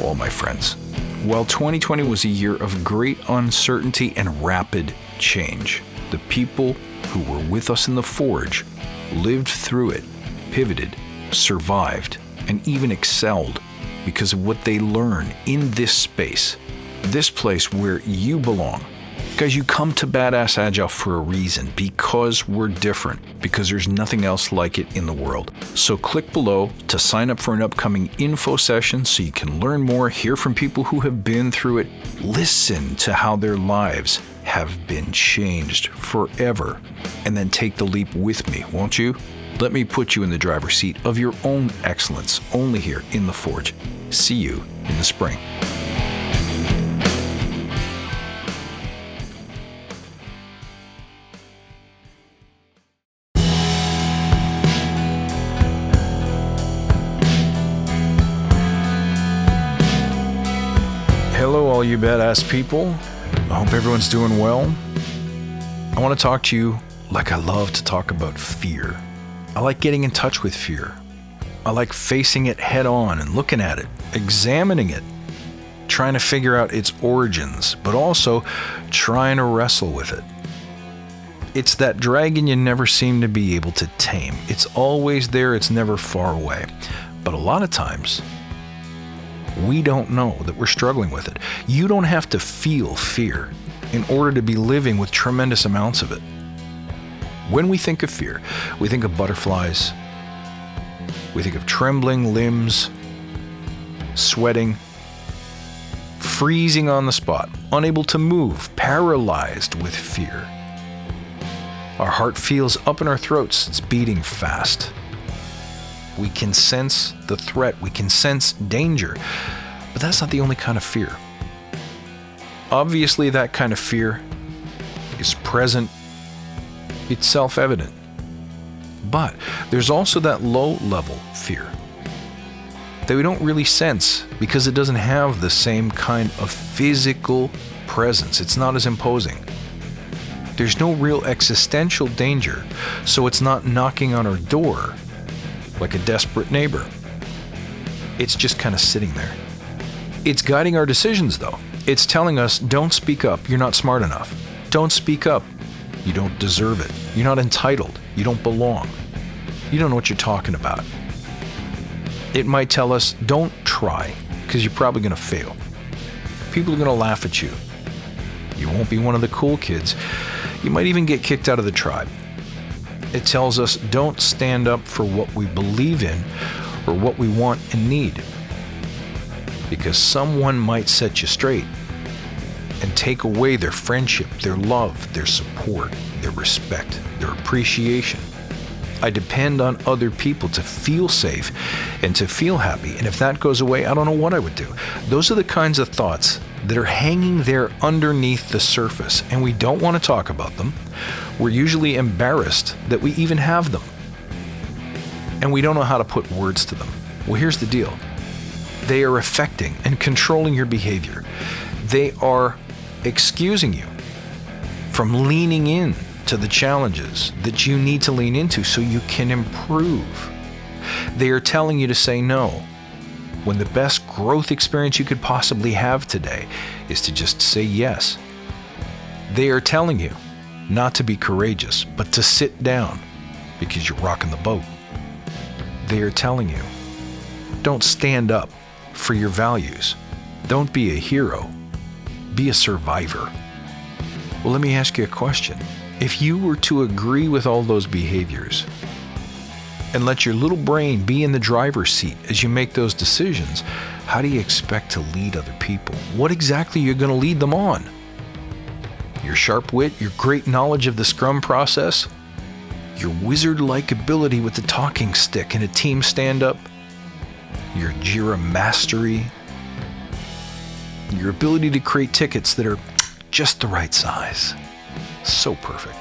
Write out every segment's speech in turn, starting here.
all my friends. While 2020 was a year of great uncertainty and rapid change, the people who were with us in the Forge lived through it, pivoted, survived, and even excelled because of what they learned in this space, this place where you belong. Guys, you come to Badass Agile for a reason, because we're different, because there's nothing else like it in the world. So click below to sign up for an upcoming info session so you can learn more, hear from people who have been through it, listen to how their lives have been changed forever, and then take the leap with me, won't you? Let me put you in the driver's seat of your own excellence, only here in the Forge. See you in the spring. Hello, all you badass people. I hope everyone's doing well. I want to talk to you like I love to talk about fear. I like getting in touch with fear. I like facing it head on and looking at it, examining it, trying to figure out its origins, but also trying to wrestle with it. It's that dragon you never seem to be able to tame. It's always there, it's never far away. But a lot of times, we don't know that we're struggling with it. You don't have to feel fear in order to be living with tremendous amounts of it. When we think of fear, we think of butterflies, we think of trembling limbs, sweating, freezing on the spot, unable to move, paralyzed with fear. Our heart feels up in our throats, it's beating fast. We can sense the threat, we can sense danger, but that's not the only kind of fear. Obviously, that kind of fear is present, it's self-evident. But there's also that low-level fear that we don't really sense because it doesn't have the same kind of physical presence. It's not as imposing. There's no real existential danger, so it's not knocking on our door like a desperate neighbor. It's just kind of sitting there. It's guiding our decisions, though. It's telling us, don't speak up, you're not smart enough. Don't speak up, you don't deserve it. You're not entitled, you don't belong. You don't know what you're talking about. It might tell us, don't try, because you're probably going to fail. People are going to laugh at you. You won't be one of the cool kids. You might even get kicked out of the tribe. It tells us, don't stand up for what we believe in or what we want and need, because someone might set you straight and take away their friendship, their love, their support, their respect, their appreciation. I depend on other people to feel safe and to feel happy, and if that goes away, I don't know what I would do. Those are the kinds of thoughts that are hanging there underneath the surface, and we don't want to talk about them. We're usually embarrassed that we even have them, and we don't know how to put words to them. Well, here's the deal. They are affecting and controlling your behavior. They are excusing you from leaning in to the challenges that you need to lean into so you can improve. They are telling you to say no, when the best growth experience you could possibly have today is to just say yes. They are telling you not to be courageous, but to sit down because you're rocking the boat. They are telling you, don't stand up for your values. Don't be a hero. Be a survivor. Well, let me ask you a question. If you were to agree with all those behaviors and let your little brain be in the driver's seat as you make those decisions, how do you expect to lead other people? What exactly are you going to lead them on? Your sharp wit, your great knowledge of the Scrum process, your wizard-like ability with the talking stick in a team stand-up, your Jira mastery, your ability to create tickets that are just the right size. So perfect.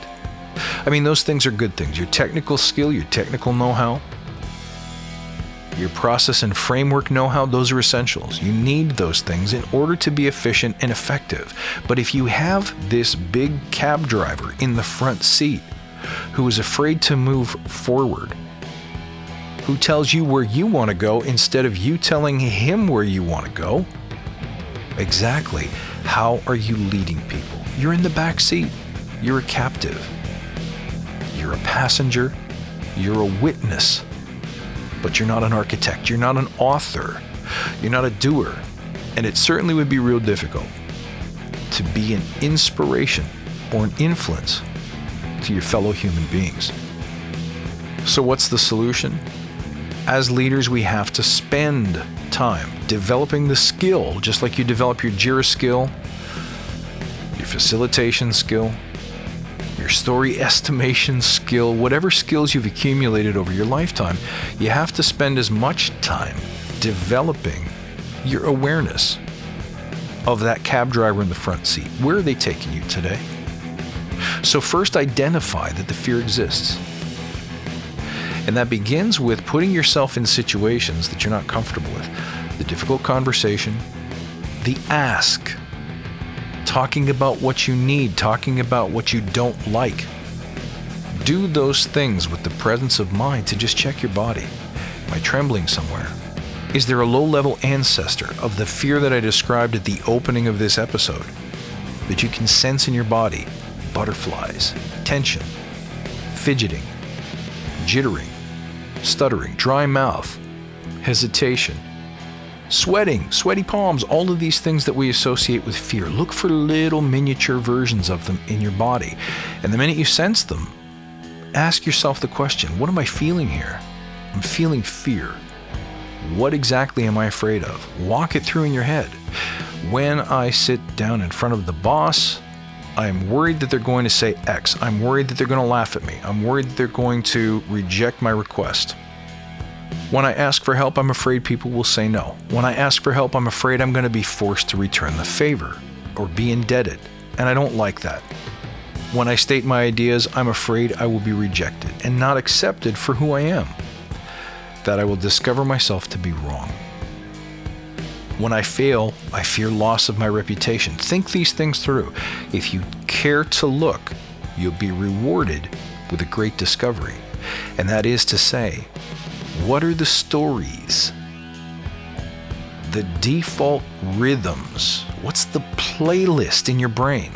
I mean, those things are good things. Your technical skill, your technical know-how, your process and framework know-how, those are essentials. You need those things in order to be efficient and effective. But if you have this big cab driver in the front seat who is afraid to move forward, who tells you where you want to go instead of you telling him where you want to go? Exactly. How are you leading people? You're in the back seat. You're a captive. You're a passenger. You're a witness. But you're not an architect. You're not an author. You're not a doer. And it certainly would be real difficult to be an inspiration or an influence to your fellow human beings. So what's the solution? As leaders, we have to spend time developing the skill, just like you develop your JIRA skill, your facilitation skill, your story estimation skill, whatever skills you've accumulated over your lifetime, you have to spend as much time developing your awareness of that cab driver in the front seat. Where are they taking you today? So first, identify that the fear exists. And that begins with putting yourself in situations that you're not comfortable with. The difficult conversation, the ask, talking about what you need, talking about what you don't like. Do those things with the presence of mind to just check your body. Am I trembling somewhere? Is there a low-level ancestor of the fear that I described at the opening of this episode that you can sense in your body? Butterflies, tension, fidgeting, jittering, stuttering, dry mouth, hesitation, sweating, sweaty palms, all of these things that we associate with fear. Look for little miniature versions of them in your body. And the minute you sense them, ask yourself the question, what am I feeling here? I'm feeling fear. What exactly am I afraid of? Walk it through in your head. When I sit down in front of the boss, I'm worried that they're going to say X. I'm worried that they're going to laugh at me. I'm worried that they're going to reject my request. When I ask for help, I'm afraid people will say no. When I ask for help, I'm afraid I'm going to be forced to return the favor or be indebted, and I don't like that. When I state my ideas, I'm afraid I will be rejected and not accepted for who I am, that I will discover myself to be wrong. When I fail, I fear loss of my reputation. Think these things through. If you care to look, you'll be rewarded with a great discovery. And that is to say, what are the stories, the default rhythms? What's the playlist in your brain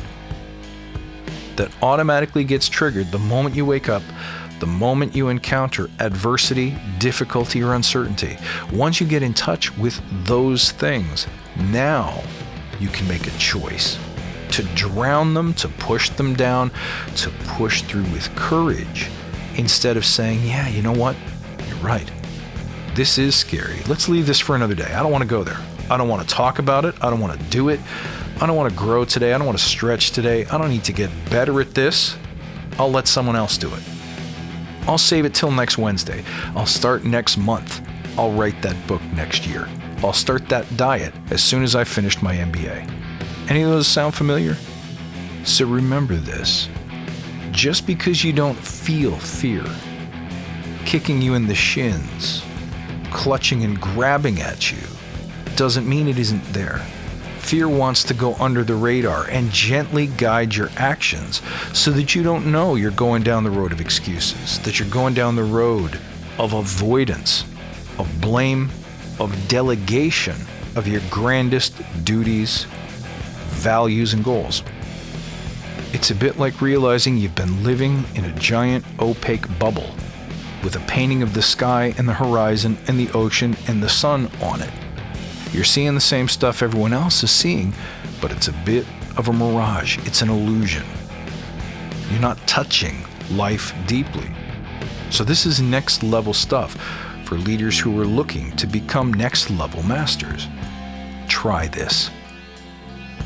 that automatically gets triggered the moment you wake up, the moment you encounter adversity, difficulty, or uncertainty? Once you get in touch with those things, now you can make a choice to drown them, to push them down, to push through with courage, instead of saying, yeah, you know what? You're right. This is scary. Let's leave this for another day. I don't want to go there. I don't want to talk about it. I don't want to do it. I don't want to grow today. I don't want to stretch today. I don't need to get better at this. I'll let someone else do it. I'll save it till next Wednesday. I'll start next month. I'll write that book next year. I'll start that diet as soon as I've finished my MBA. Any of those sound familiar? So remember this. Just because you don't feel fear kicking you in the shins, clutching and grabbing at you, doesn't mean it isn't there. Fear wants to go under the radar and gently guide your actions so that you don't know you're going down the road of excuses, that you're going down the road of avoidance, of blame, of delegation of your grandest duties, values, and goals. It's a bit like realizing you've been living in a giant opaque bubble with a painting of the sky and the horizon and the ocean and the sun on it. You're seeing the same stuff everyone else is seeing, but it's a bit of a mirage. It's an illusion. You're not touching life deeply. So this is next level stuff for leaders who are looking to become next level masters. Try this.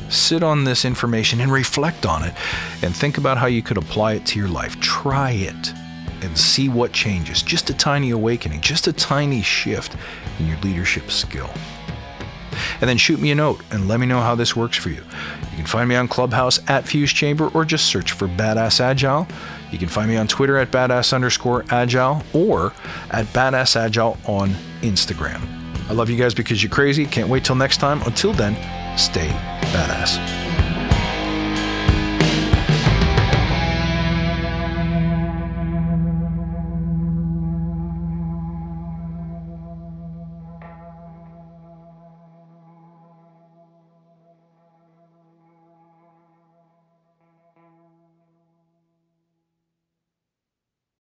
Sit on this information and reflect on it and think about how you could apply it to your life. Try it and see what changes. Just a tiny awakening, just a tiny shift in your leadership skill. And then shoot me a note and let me know how this works for you. You can find me on Clubhouse at Fuse Chamber or just search for Badass Agile. You can find me on Twitter at badass_agile or at Badass Agile on Instagram. I love you guys because you're crazy. Can't wait till next time. Until then, stay badass.